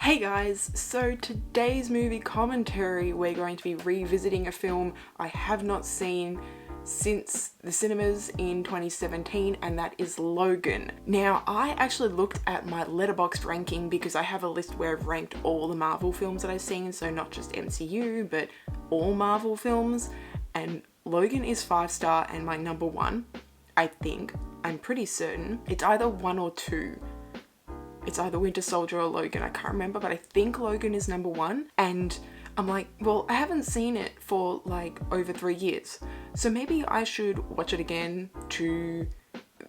Hey guys, so today's movie commentary we're going to be revisiting a film I have not seen since the cinemas in 2017, and that is Logan. Now, I actually looked at my Letterboxd ranking because I have a list where I've ranked all the Marvel films that I've seen, so not just MCU, but all Marvel films, and Logan is 5-star and my number one, I think. I'm pretty certain. It's either 1 or 2. It's either Winter Soldier or Logan, I can't remember, but I think Logan is number 1. And I'm like, well, I haven't seen it for like over 3 years. So maybe I should watch it again to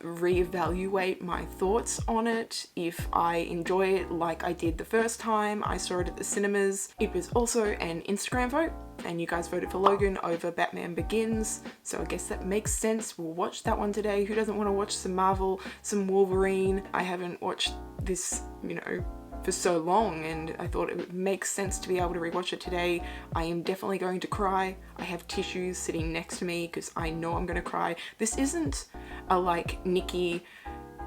reevaluate my thoughts on it, if I enjoy it like I did the first time I saw it at the cinemas. It was also an Instagram vote, and you guys voted for Logan over Batman Begins, so I guess that makes sense. We'll watch that one today. Who doesn't want to watch some Marvel, some Wolverine? I haven't watched this, for so long, and I thought it would make sense to be able to rewatch it today. I am definitely going to cry. I have tissues sitting next to me because I know I'm going to cry. This isn't a like Nici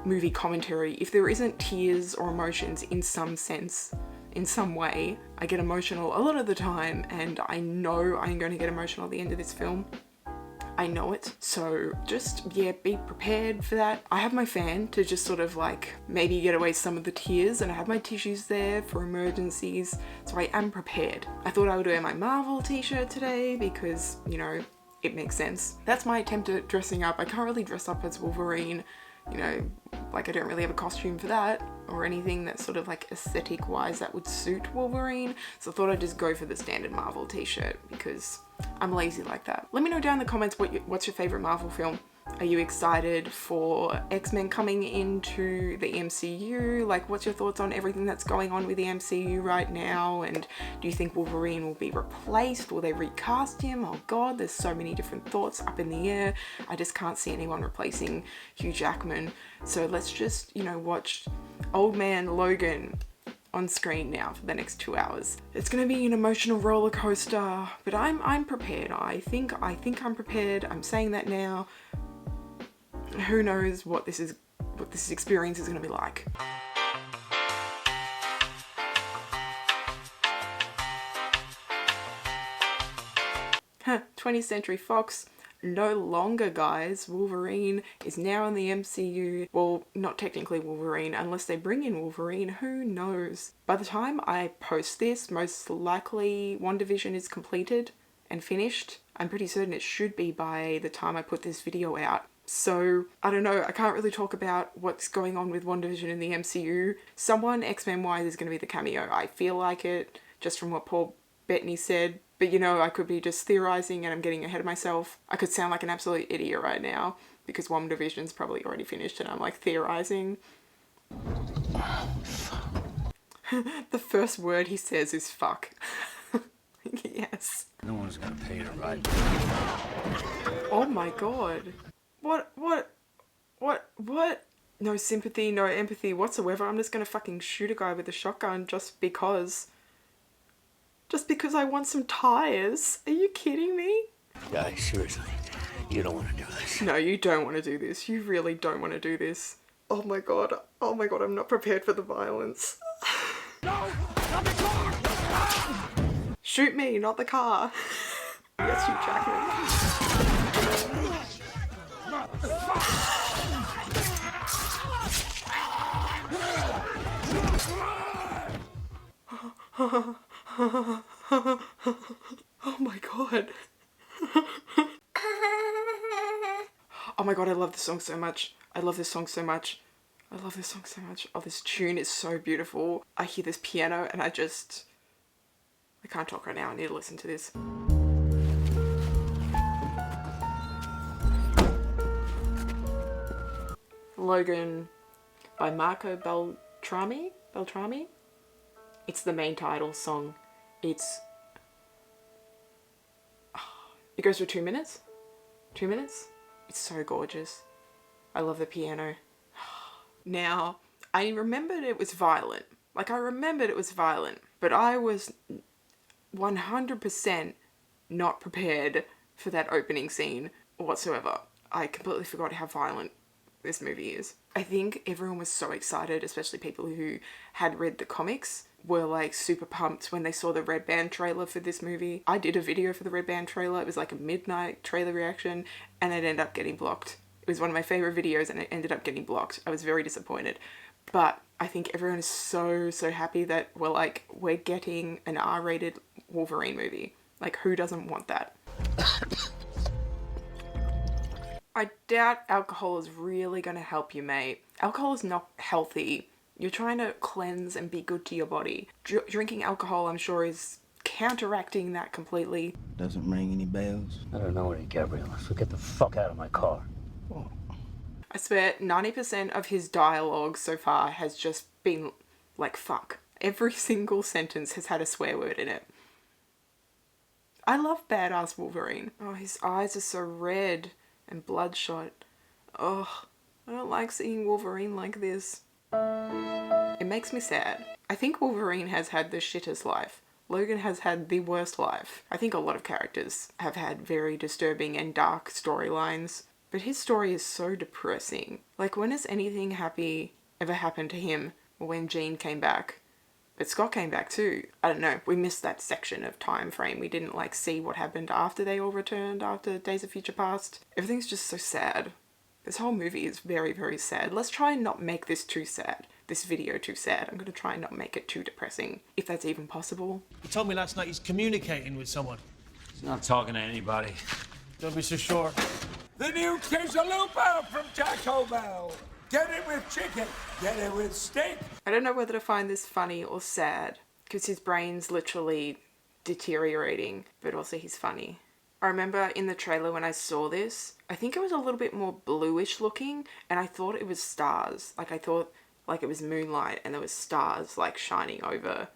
movie commentary. If there isn't tears or emotions in some sense, in some way, I get emotional a lot of the time, and I know I'm going to get emotional at the end of this film. I know it. So just, yeah, be prepared for that. I have my fan to just sort of like maybe get away some of the tears, and I have my tissues there for emergencies, so I am prepared. I thought I would wear my Marvel t-shirt today because, it makes sense. That's my attempt at dressing up. I can't really dress up as Wolverine, like I don't really have a costume for that or anything that's sort of like aesthetic wise that would suit Wolverine. So I thought I'd just go for the standard Marvel t-shirt because I'm lazy like that. Let me know down in the comments what's your favorite Marvel film. Are you excited for X-Men coming into the MCU? Like, what's your thoughts on everything that's going on with the MCU right now? And do you think Wolverine will be replaced? Will they recast him? Oh god, there's so many different thoughts up in the air. I just can't see anyone replacing Hugh Jackman. So let's just, watch old man Logan on screen now for the next 2 hours. It's gonna be an emotional roller coaster, but I'm prepared. I think I'm prepared. I'm saying that now. Who knows what this experience is gonna be like. 20th Century Fox. No longer, guys. Wolverine is now in the MCU. Well, not technically Wolverine, unless they bring in Wolverine, who knows? By the time I post this, most likely WandaVision is completed and finished. I'm pretty certain it should be by the time I put this video out. So, I don't know, I can't really talk about what's going on with WandaVision in the MCU. Someone X-Men wise is going to be the cameo. I feel like it, just from what Paul Bettany said. But I could be just theorizing and I'm getting ahead of myself. I could sound like an absolute idiot right now because WandaVision's probably already finished and I'm like theorizing. The first word he says is fuck. Yes. No one's gonna pay to ride. Oh my god. What? No sympathy, no empathy whatsoever. I'm just gonna fucking shoot a guy with a shotgun just because. Just because I want some tires. Are you kidding me? Guys, seriously, you don't want to do this. No, you don't want to do this. You really don't want to do this. Oh my god, I'm not prepared for the violence. No! Not the car! Shoot me, not the car. Yes, Hugh Jackman. Oh my god. Oh my god, I love this song so much. I love this song so much. I love this song so much. Oh, this tune is so beautiful. I hear this piano and I can't talk right now. I need to listen to this. Logan by Marco Beltrami? It's the main title song. It goes for 2 minutes. 2 minutes? It's so gorgeous. I love the piano. Now, I remembered it was violent. Like, I remembered it was violent, but I was 100% not prepared for that opening scene whatsoever. I completely forgot how violent this movie is. I think everyone was so excited, especially people who had read the comics, were like super pumped when they saw the Red Band trailer for this movie. I did a video for the Red Band trailer. It was like a midnight trailer reaction, and it ended up getting blocked. It was one of my favorite videos and it ended up getting blocked. I was very disappointed. But I think everyone is so happy that we're getting an R-rated Wolverine movie. Like, who doesn't want that? I doubt alcohol is really going to help you, mate. Alcohol is not healthy. You're trying to cleanse and be good to your body. Drinking alcohol, I'm sure, is counteracting that completely. Doesn't ring any bells. I don't know any Gabriella, so get the fuck out of my car. I swear 90% of his dialogue so far has just been like fuck. Every single sentence has had a swear word in it. I love badass Wolverine. Oh, his eyes are so red and bloodshot. Oh, I don't like seeing Wolverine like this. It makes me sad. I think Wolverine has had the shittest life. Logan has had the worst life. I think a lot of characters have had very disturbing and dark storylines, but his story is so depressing. Like, when has anything happy ever happened to him? When Jean came back. But Scott came back too. I don't know, we missed that section of time frame. We didn't see what happened after they all returned, after Days of Future Past. Everything's just so sad. This whole movie is very sad. Let's try and not make this too sad. This video too sad. I'm gonna try and not make it too depressing, if that's even possible. He told me last night he's communicating with someone. He's not talking to anybody. Don't be so sure. The new quesalupa from Taco Bell. Get it with chicken. Get it with steak. I don't know whether to find this funny or sad, because his brain's literally deteriorating, but also he's funny. I remember in the trailer when I saw this, I think it was a little bit more bluish looking, and I thought it was stars. Like, I thought it was moonlight and there was stars shining over,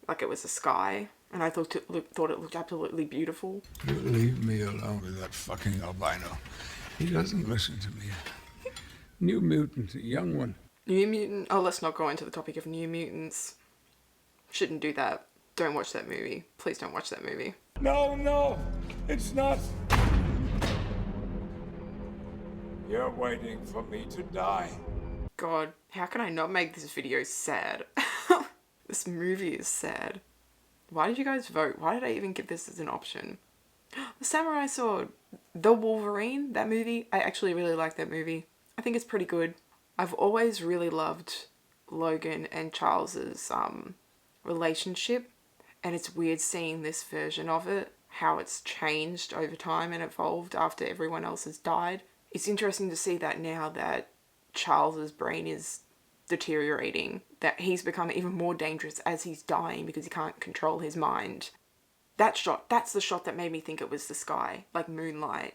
like it was a sky, and I thought it looked absolutely beautiful. You leave me alone with that fucking albino. He doesn't listen to me. New Mutant, a young one. New Mutant? Oh, let's not go into the topic of New Mutants. Shouldn't do that. Don't watch that movie. Please don't watch that movie. No, it's not. You're waiting for me to die. God, how can I not make this video sad? This movie is sad. Why did you guys vote? Why did I even give this as an option? The Samurai Sword. The Wolverine, that movie. I actually really like that movie. I think it's pretty good. I've always really loved Logan and Charles's relationship, and it's weird seeing this version of it, how it's changed over time and evolved after everyone else has died. It's interesting to see that now that Charles's brain is deteriorating, that he's become even more dangerous as he's dying because he can't control his mind. That shot, that's the shot that made me think it was the sky, like moonlight.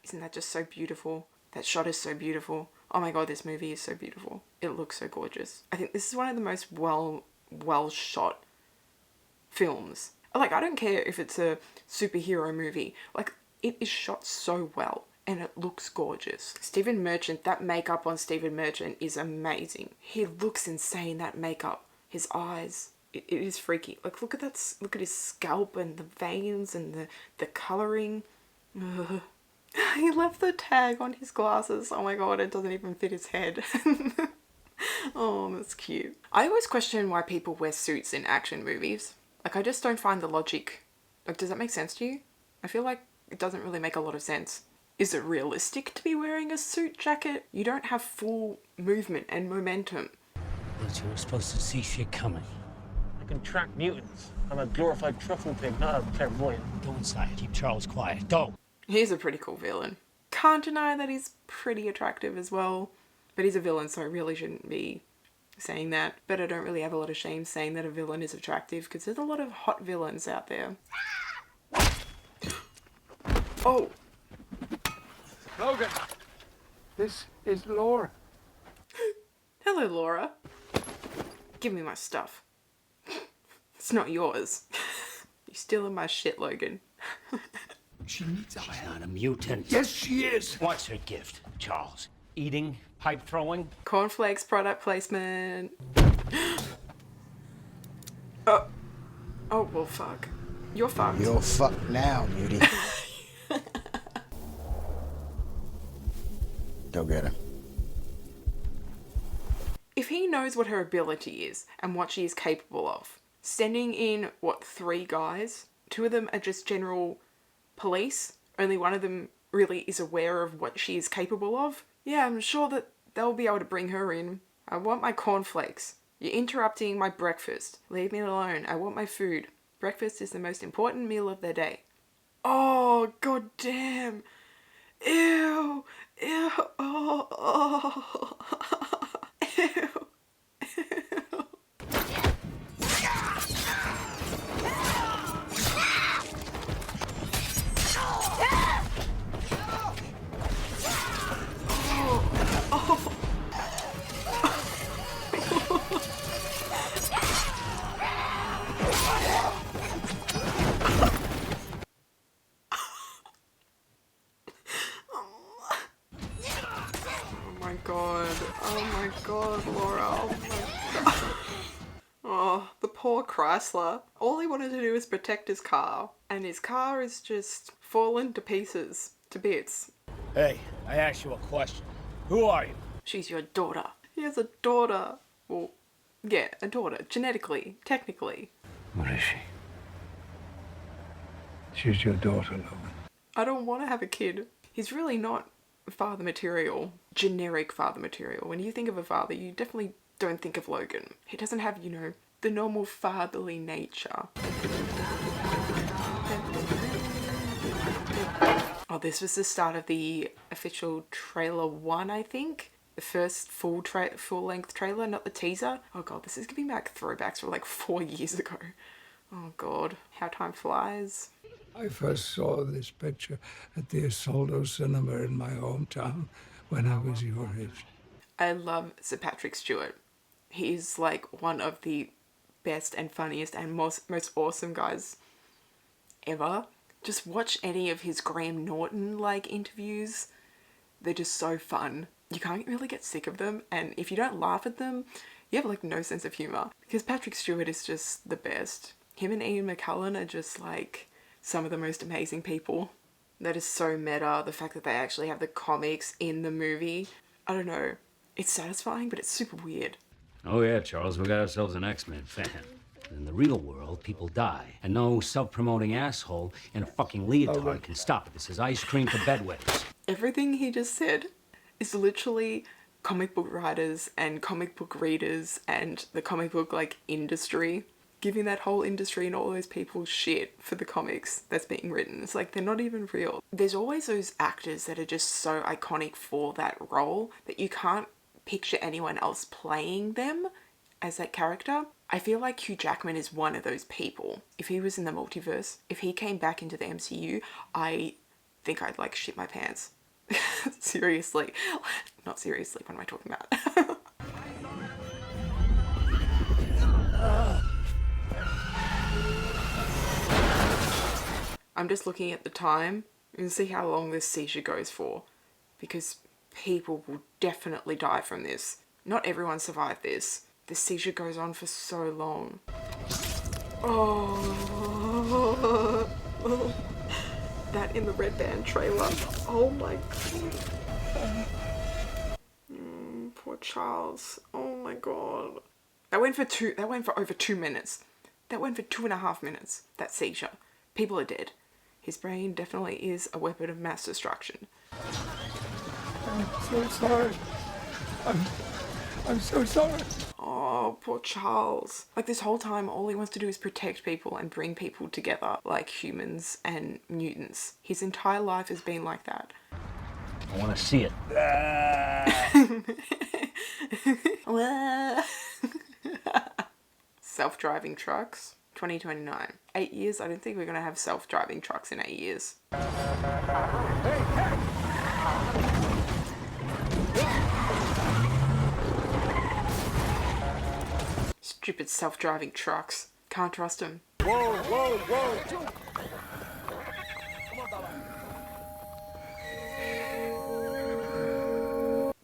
Isn't that just so beautiful? That shot is so beautiful. Oh my god, this movie is so beautiful. It looks so gorgeous. I think this is one of the most well shot films. Like, I don't care if it's a superhero movie. Like, it is shot so well and it looks gorgeous. Stephen Merchant, that makeup on Stephen Merchant is amazing. He looks insane, that makeup. His eyes, it is freaky. Like, look at that, look at his scalp and the veins and the colouring. Ugh. He left the tag on his glasses. Oh my god, it doesn't even fit his head. Oh, that's cute. I always question why people wear suits in action movies. Like, I just don't find the logic. Like, does that make sense to you? I feel like it doesn't really make a lot of sense. Is it realistic to be wearing a suit jacket? You don't have full movement and momentum. But you were supposed to see shit coming. I can track mutants. I'm a glorified truffle pig, not a clairvoyant. Go inside. Keep Charles quiet. Go. He's a pretty cool villain. Can't deny that he's pretty attractive as well. But he's a villain, so I really shouldn't be saying that. But I don't really have a lot of shame saying that a villain is attractive, because there's a lot of hot villains out there. Oh! Logan, this is Laura. Hello, Laura. Give me my stuff. It's not yours. You're stealing my shit, Logan. She needs our She's help. not a mutant. Yes, she is. What's her gift, Charles? Eating? Pipe throwing? Cornflakes product placement. Oh. Oh, well, fuck. You're fucked. You're fucked now, beauty. Go get him. If he knows what her ability is and what she is capable of, sending in, what, 3 guys? 2 of them are just general police. Only one of them really is aware of what she is capable of. Yeah, I'm sure that they'll be able to bring her in. I want my cornflakes. You're interrupting my breakfast. Leave me alone. I want my food. Breakfast is the most important meal of the day. Oh, god damn. Ew. Ew. Oh, oh. Ew. Oh my god, Laura. Oh my god. Oh, the poor Chrysler. All he wanted to do was protect his car. And his car is just fallen to pieces. To bits. Hey, I asked you a question. Who are you? She's your daughter. He has a daughter. Well, yeah, a daughter. Genetically. Technically. What is she? She's your daughter, Logan. I don't want to have a kid. He's really not father material. Generic father material. When you think of a father, you definitely don't think of Logan. He doesn't have, you know, the normal fatherly nature. Oh, this was the start of the official trailer 1, I think. The first full-length trailer, not the teaser. Oh god, this is giving back throwbacks from like 4 years ago. Oh god, how time flies. I first saw this picture at the Isolde Cinema in my hometown when I was your age. I love Sir Patrick Stewart. He's like one of the best and funniest and most awesome guys ever. Just watch any of his Graham Norton like interviews. They're just so fun. You can't really get sick of them, and if you don't laugh at them, you have like no sense of humour. Because Patrick Stewart is just the best. Him and Ian McKellen are just like some of the most amazing people. That is so meta, the fact that they actually have the comics in the movie. I don't know. It's satisfying, but it's super weird. Oh yeah, Charles, we got ourselves an X-Men fan. In the real world, people die, and no self-promoting asshole in a fucking leotard can stop it. This is ice cream for bedwetters. Everything he just said is literally comic book writers and comic book readers and the comic book like industry giving that whole industry and all those people shit for the comics that's being written. It's like they're not even real. There's always those actors that are just so iconic for that role that you can't picture anyone else playing them as that character. I feel like Hugh Jackman is one of those people. If he was in the multiverse, if he came back into the MCU, I think I'd like shit my pants. Seriously. Not seriously, what am I talking about? I'm just looking at the time and see how long this seizure goes for, because people will definitely die from this. Not everyone survived this. The seizure goes on for so long. Oh, that in the Red Band trailer. Oh my god. Poor Charles. Oh my god. That went for over 2 minutes. That went for 2.5 minutes, that seizure. People are dead. His brain definitely is a weapon of mass destruction. I'm so sorry. I'm so sorry. Oh, poor Charles. Like this whole time, all he wants to do is protect people and bring people together, like humans and mutants. His entire life has been like that. I want to see it. Self-driving trucks. 2029. 8 years? I don't think we're going to have self-driving trucks in 8 years. Stupid self-driving trucks. Can't trust them. Whoa, whoa, whoa!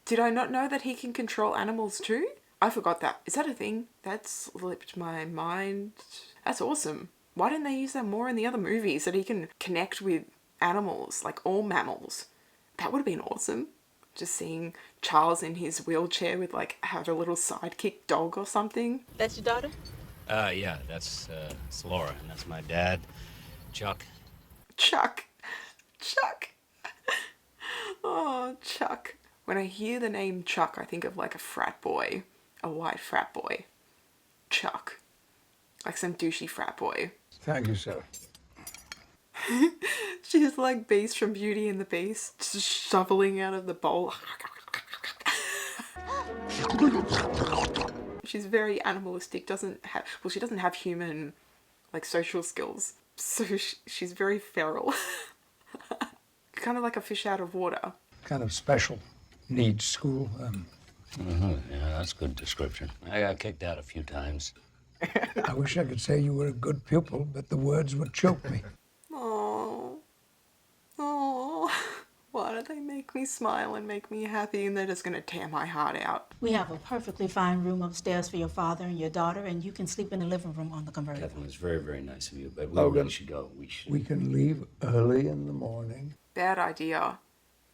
Did I not know that he can control animals too? I forgot that. Is that a thing? That slipped my mind. That's awesome. Why didn't they use that more in the other movies, that he can connect with animals, like all mammals? That would have been awesome. Just seeing Charles in his wheelchair with like have a little sidekick dog or something. That's your daughter? Yeah, that's Laura, and that's my dad, Chuck. Chuck. Chuck. Oh, Chuck. When I hear the name Chuck, I think of like a frat boy. A white frat boy. Chuck. Like some douchey frat boy. Thank you, sir. She's like Beast from Beauty and the Beast, just shoveling out of the bowl. She's very animalistic, she doesn't have human, like, social skills. So she's very feral. Kind of like a fish out of water. Kind of special needs school. Yeah, that's a good description. I got kicked out a few times. I wish I could say you were a good pupil, but the words would choke me. Oh, why do they make me smile and make me happy and they're just gonna tear my heart out? We have a perfectly fine room upstairs for your father and your daughter, and you can sleep in the living room on the convertible. Catherine, it's very, very nice of you, but we Logan, really should go. We can leave early in the morning. Bad idea.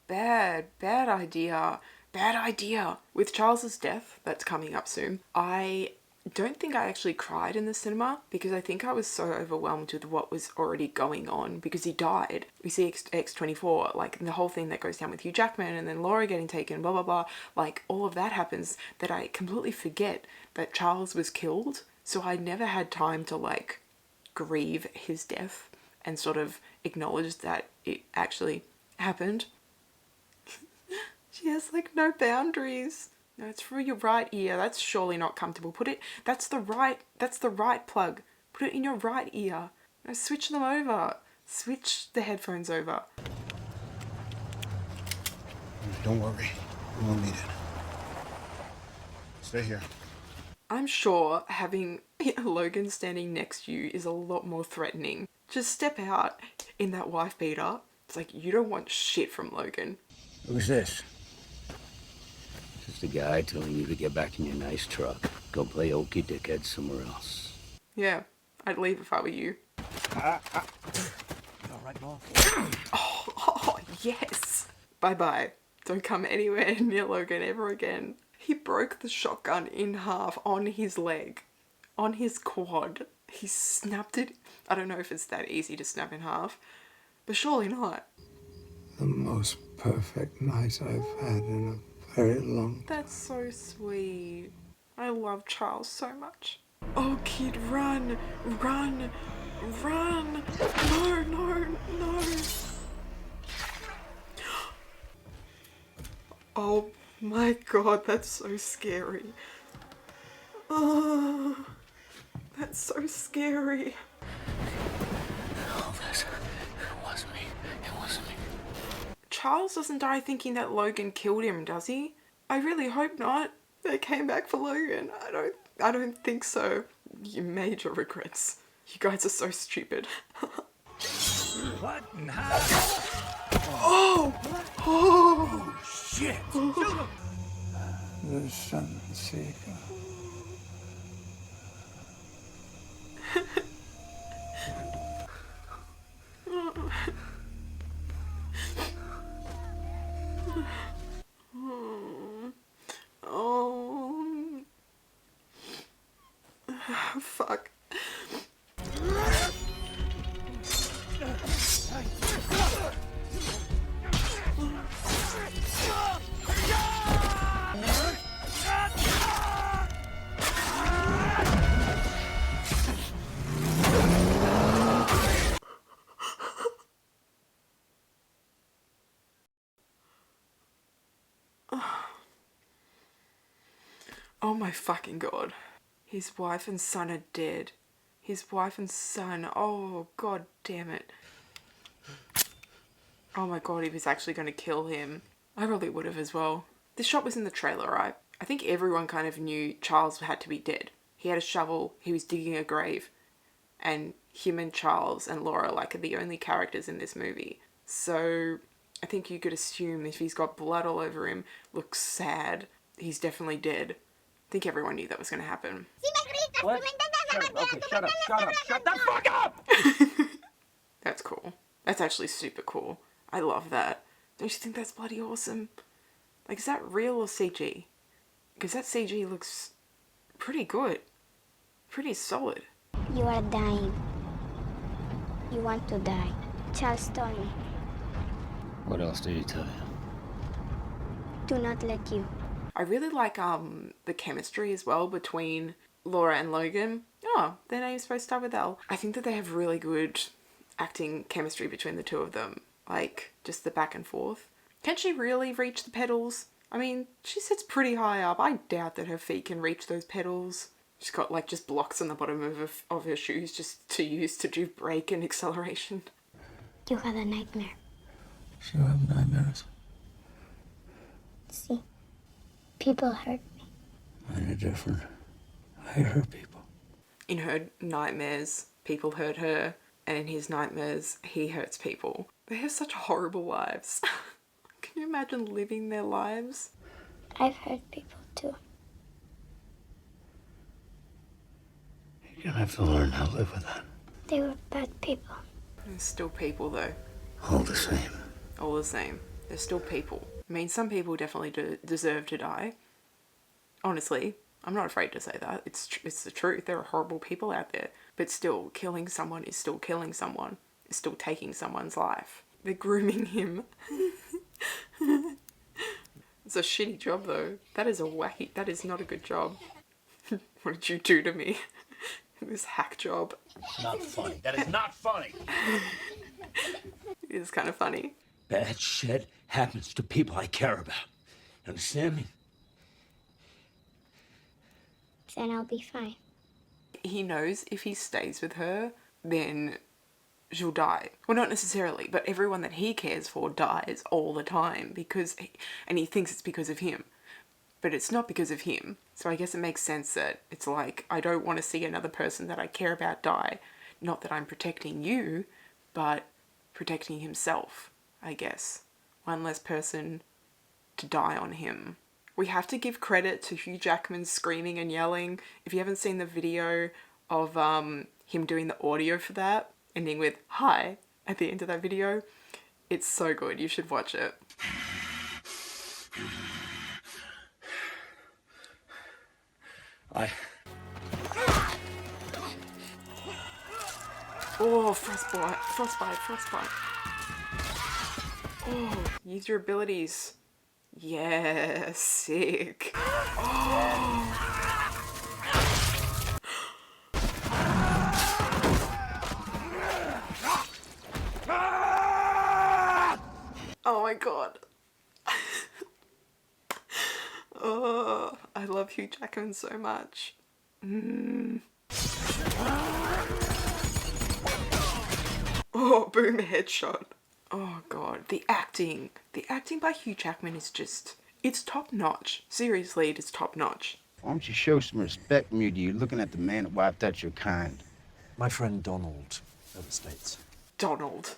Bad idea. Bad idea. With Charles's death, that's coming up soon, I don't think I actually cried in the cinema because I think I was so overwhelmed with what was already going on because he died. We see X-24, like the whole thing that goes down with Hugh Jackman and then Laura getting taken, blah, blah, blah. Like all of that happens that I completely forget that Charles was killed. So I never had time to like grieve his death and sort of acknowledge that it actually happened. She has like no boundaries. No, it's through your right ear. That's surely not comfortable. That's the right plug. Put it in your right ear. No, switch them over. Switch the headphones over. Don't worry. We won't need it. Stay here. I'm sure having Logan standing next to you is a lot more threatening. Just step out in that wife beater. It's like, you don't want shit from Logan. Who's this? Just a guy telling you to get back in your nice truck. Go play okie dickhead somewhere else. Yeah, I'd leave if I were you. You all right, Mom? Oh, yes. Bye-bye. Don't come anywhere near Logan ever again. He broke the shotgun in half on his leg. On his quad. He snapped it. I don't know if it's that easy to snap in half. But surely not. The most perfect night I've had in a very long time. That's so sweet. I love Charles so much. Oh, kid, run! Run! Run! No, no, no! Oh my god, that's so scary. Oh, that's so scary. Elvis, it wasn't me. It wasn't me. Charles doesn't die thinking that Logan killed him, does he? I really hope not. They came back for Logan. I don't think so. You major regrets. You guys are so stupid. What and how? Oh! Oh! Shit! The sun seeker. Oh. Fuck. Oh my fucking god. His wife and son are dead. His wife and son. Oh, god damn it. Oh my god, he was actually going to kill him. I probably would have as well. This shot was in the trailer, right? I think everyone kind of knew Charles had to be dead. He had a shovel, he was digging a grave. And him and Charles and Laura, like, are the only characters in this movie. So I think you could assume if he's got blood all over him, looks sad, he's definitely dead. I think everyone knew that was going to happen. What? Okay, shut up. Shut the fuck up! That's cool. That's actually super cool. I love that. Don't you think that's bloody awesome? Like, is that real or CG? Because that CG looks pretty good. Pretty solid. You are dying. You want to die. Charles told me. What else did he tell you? Do not let you. I really like the chemistry as well between Laura and Logan. Oh, their name's supposed to start with L. I think that they have really good acting chemistry between the two of them. Like, just the back and forth. Can she really reach the pedals? I mean, she sits pretty high up. I doubt that her feet can reach those pedals. She's got like just blocks on the bottom of her shoes just to use to do brake and acceleration. You had a nightmare. Sure have nightmares. See? People hurt me. Mine are different. I hurt people. In her nightmares, people hurt her, and in his nightmares, he hurts people. They have such horrible lives. Can you imagine living their lives? I've hurt people too. You're gonna have to learn how to live with that. They were bad people. They're still people though. All the same. All the same. They're still people. I mean, some people definitely deserve to die. Honestly, I'm not afraid to say that. It's the truth. There are horrible people out there. But still, killing someone is still killing someone. It's still taking someone's life. They're grooming him. It's a shitty job though. That is not a good job. What did you do to me? This hack job. Not funny. That is not funny. It is kind of funny. Bad shit happens to people I care about. You understand me? Then I'll be fine. He knows if he stays with her, then she'll die. Well, not necessarily, but everyone that he cares for dies all the time and he thinks it's because of him. But it's not because of him. So I guess it makes sense that it's like, I don't want to see another person that I care about die. Not that I'm protecting you, but protecting himself, I guess. One less person to die on him. We have to give credit to Hugh Jackman's screaming and yelling. If you haven't seen the video of him doing the audio for that, ending with "hi" at the end of that video, it's so good. You should watch it. Oh, frostbite. Oh, use your abilities. Yeah, sick. Oh my god. Oh, I love Hugh Jackman so much. Oh, boom, headshot. Oh god, the acting by Hugh Jackman is just, it's top notch. Seriously, it is top notch. Why don't you show some respect, Moody? You're looking at the man that wiped out your kind. My friend Donald overstates. Donald?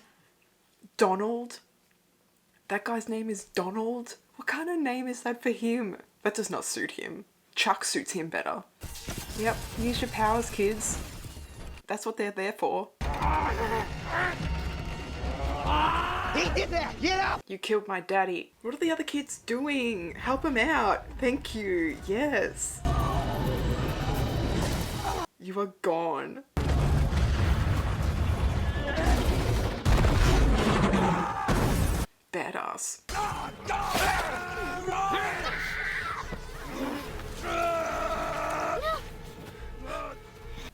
That guy's name is Donald? What kind of name is that for him? That does not suit him. Chuck suits him better. Yep, use your powers, kids. That's what they're there for. He did that! Get out! You killed my daddy. What are the other kids doing? Help him out. Thank you. Yes. You are gone. Badass.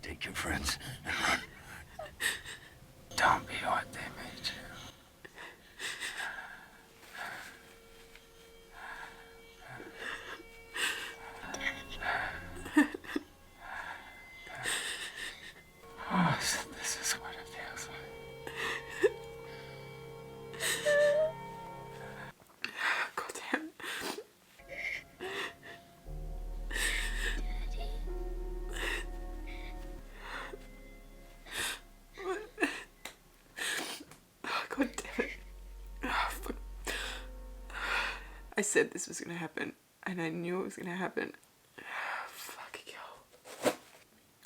Take your friends and run. Don't be what they made you. Oh, so this is what it feels like. God damn. God damn it. Oh, fuck. I said this was gonna happen, and I knew it was gonna happen. Fucking hell.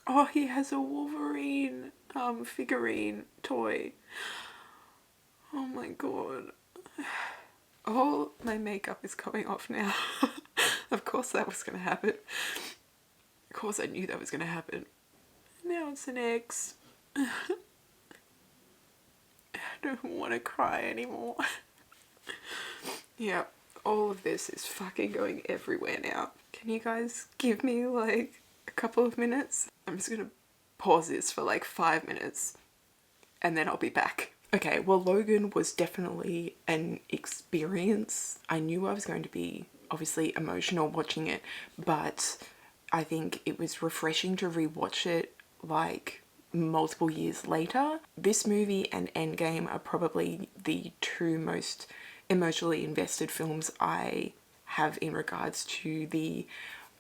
Oh, he has a Wolverine figurine toy. Oh my god. All my makeup is coming off now. Of course that was going to happen. Of course I knew that was going to happen. Now it's an X. I don't want to cry anymore. Yeah, all of this is fucking going everywhere now. Can you guys give me like a couple of minutes? I'm just going to pause this for like 5 minutes and then I'll be back. Okay, well, Logan was definitely an experience. I knew I was going to be obviously emotional watching it, but I think it was refreshing to rewatch it like multiple years later. This movie and Endgame are probably the two most emotionally invested films I have in regards to the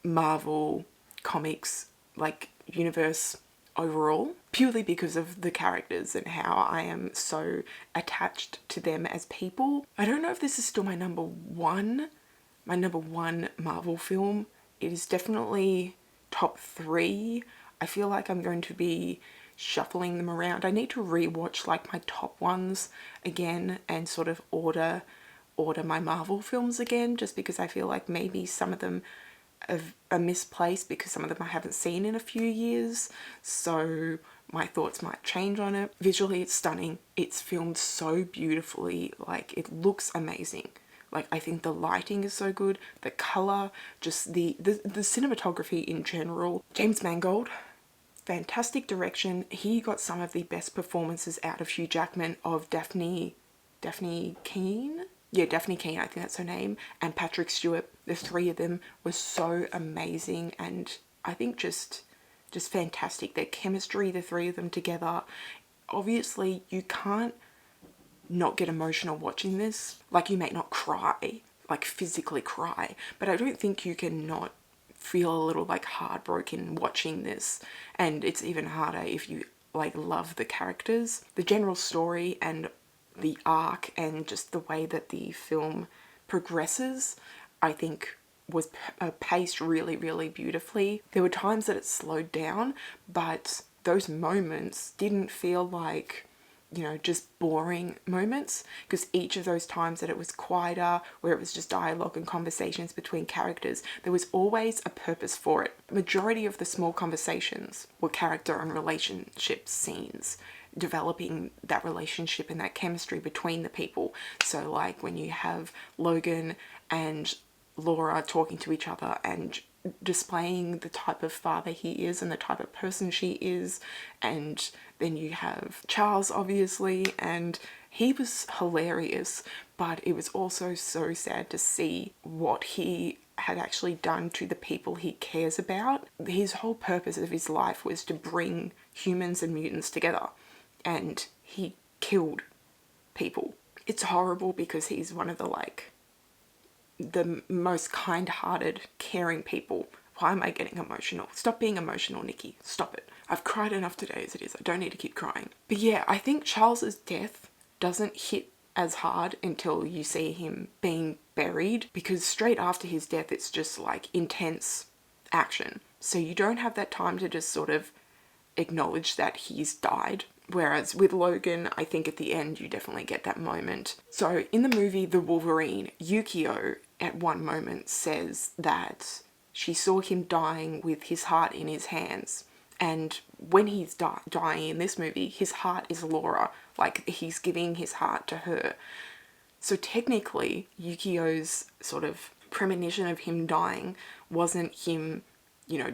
Marvel comics like universe overall, purely because of the characters and how I am so attached to them as people. I don't know if this is still my number one Marvel film. It is definitely top 3. I feel like I'm going to be shuffling them around. I need to rewatch like my top ones again and sort of order my Marvel films again, just because I feel like maybe some of them are misplaced because some of them I haven't seen in a few years, so my thoughts might change on it. Visually it's stunning, it's filmed so beautifully, like it looks amazing. Like I think the lighting is so good, the colour, just the cinematography in general. James Mangold, fantastic direction. He got some of the best performances out of Hugh Jackman, of Daphne Keane? Yeah, Daphne Keane, I think that's her name, and Patrick Stewart. The 3 of them were so amazing, and I think just fantastic. Their chemistry, the 3 of them together. Obviously, you can't not get emotional watching this. Like, you may not cry, like physically cry, but I don't think you can not feel a little like heartbroken watching this. And it's even harder if you like love the characters. The general story and the arc and just the way that the film progresses, I think was paced really, really beautifully. There were times that it slowed down, but those moments didn't feel like, you know, just boring moments, because each of those times that it was quieter, where it was just dialogue and conversations between characters, there was always a purpose for it. The majority of the small conversations were character and relationship scenes, developing that relationship and that chemistry between the people. So like when you have Logan and Laura talking to each other and displaying the type of father he is and the type of person she is, and then you have Charles obviously, and he was hilarious, but it was also so sad to see what he had actually done to the people he cares about. His whole purpose of his life was to bring humans and mutants together, and he killed people. It's horrible because he's one of the most kind-hearted, caring people. Why am I getting emotional? Stop being emotional, Nikki. Stop it. I've cried enough today as it is. I don't need to keep crying. But yeah, I think Charles's death doesn't hit as hard until you see him being buried, because straight after his death it's just like intense action. So you don't have that time to just sort of acknowledge that he's died. Whereas with Logan, I think at the end you definitely get that moment. So in the movie The Wolverine, Yukio at one moment says that she saw him dying with his heart in his hands. And when he's dying in this movie, his heart is Laura. Like, he's giving his heart to her. So technically, Yukio's sort of premonition of him dying wasn't him, you know,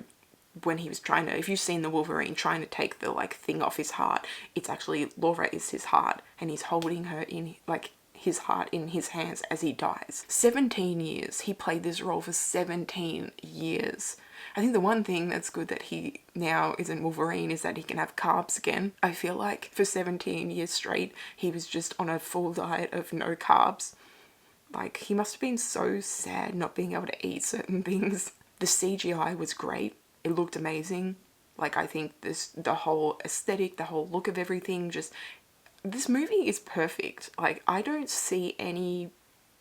when he was trying to, if you've seen the Wolverine trying to take the like thing off his heart, it's actually Laura is his heart, and he's holding her in like his heart in his hands as he dies. 17 years. He played this role for 17 years. I think the one thing that's good that he now isn't Wolverine is that he can have carbs again. I feel like for 17 years straight, he was just on a full diet of no carbs. Like, he must have been so sad not being able to eat certain things. The CGI was great. It looked amazing. Like, I think the whole aesthetic, the whole look of everything, just, this movie is perfect. Like, I don't see any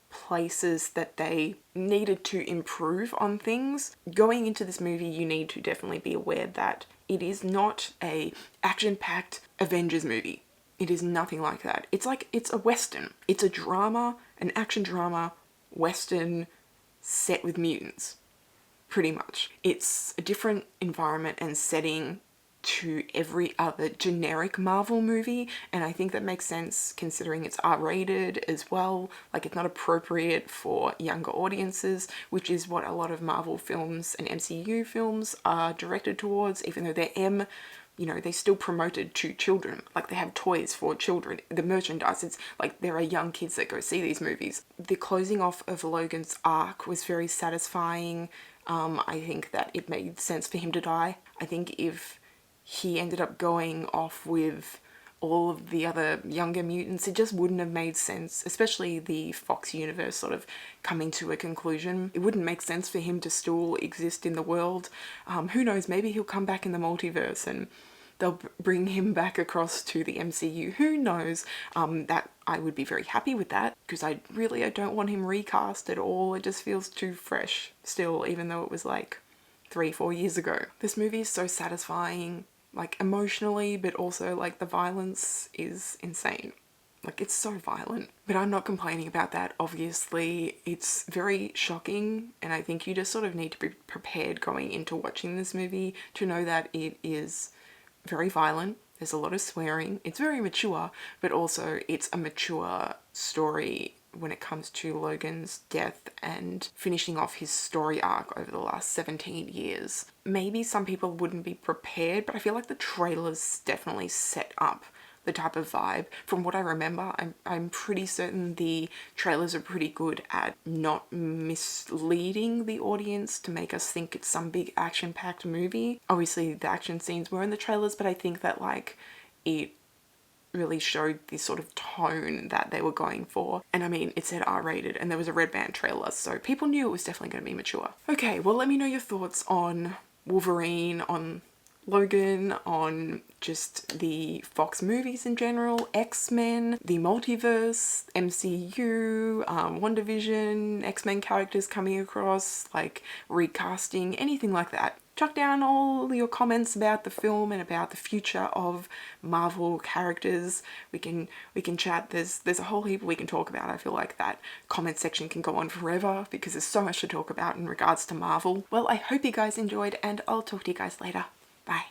places that they needed to improve on things. Going into this movie, you need to definitely be aware that it is not a action-packed Avengers movie. It is nothing like that. It's like, it's a Western. It's a drama, an action drama, Western set with mutants, pretty much. It's a different environment and setting to every other generic Marvel movie, and I think that makes sense considering it's R-rated as well. Like, it's not appropriate for younger audiences, which is what a lot of Marvel films and MCU films are directed towards. Even though they're M, you know, they still promoted to children. Like, they have toys for children. The merchandise, it's like there are young kids that go see these movies. The closing off of Logan's arc was very satisfying. I think that it made sense for him to die. I think if he ended up going off with all of the other younger mutants, it just wouldn't have made sense, especially the Fox universe sort of coming to a conclusion. It wouldn't make sense for him to still exist in the world. Who knows, maybe he'll come back in the multiverse and they'll bring him back across to the MCU. Who knows? That I would be very happy with that, because I don't want him recast at all. It just feels too fresh still, even though it was like 3-4 years ago. This movie is so satisfying, like emotionally, but also like the violence is insane. Like, it's so violent, but I'm not complaining about that. Obviously, it's very shocking, and I think you just sort of need to be prepared going into watching this movie to know that it is very violent. There's a lot of swearing. It's very mature, but also it's a mature story when it comes to Logan's death and finishing off his story arc over the last 17 years. Maybe some people wouldn't be prepared, but I feel like the trailers definitely set up the type of vibe. From what I remember, I'm pretty certain the trailers are pretty good at not misleading the audience to make us think it's some big action-packed movie. Obviously, the action scenes were in the trailers, but I think that, like, it really showed this sort of tone that they were going for. And I mean, it said R-rated and there was a red band trailer, so people knew it was definitely going to be mature. Okay, well, let me know your thoughts on Wolverine, on Logan, on just the Fox movies in general, X-Men, the multiverse, MCU, WandaVision, X-Men characters coming across, like recasting, anything like that. Chuck down all your comments about the film and about the future of Marvel characters. We can chat. There's a whole heap we can talk about. I feel like that comment section can go on forever because there's so much to talk about in regards to Marvel. Well, I hope you guys enjoyed, and I'll talk to you guys later. Bye.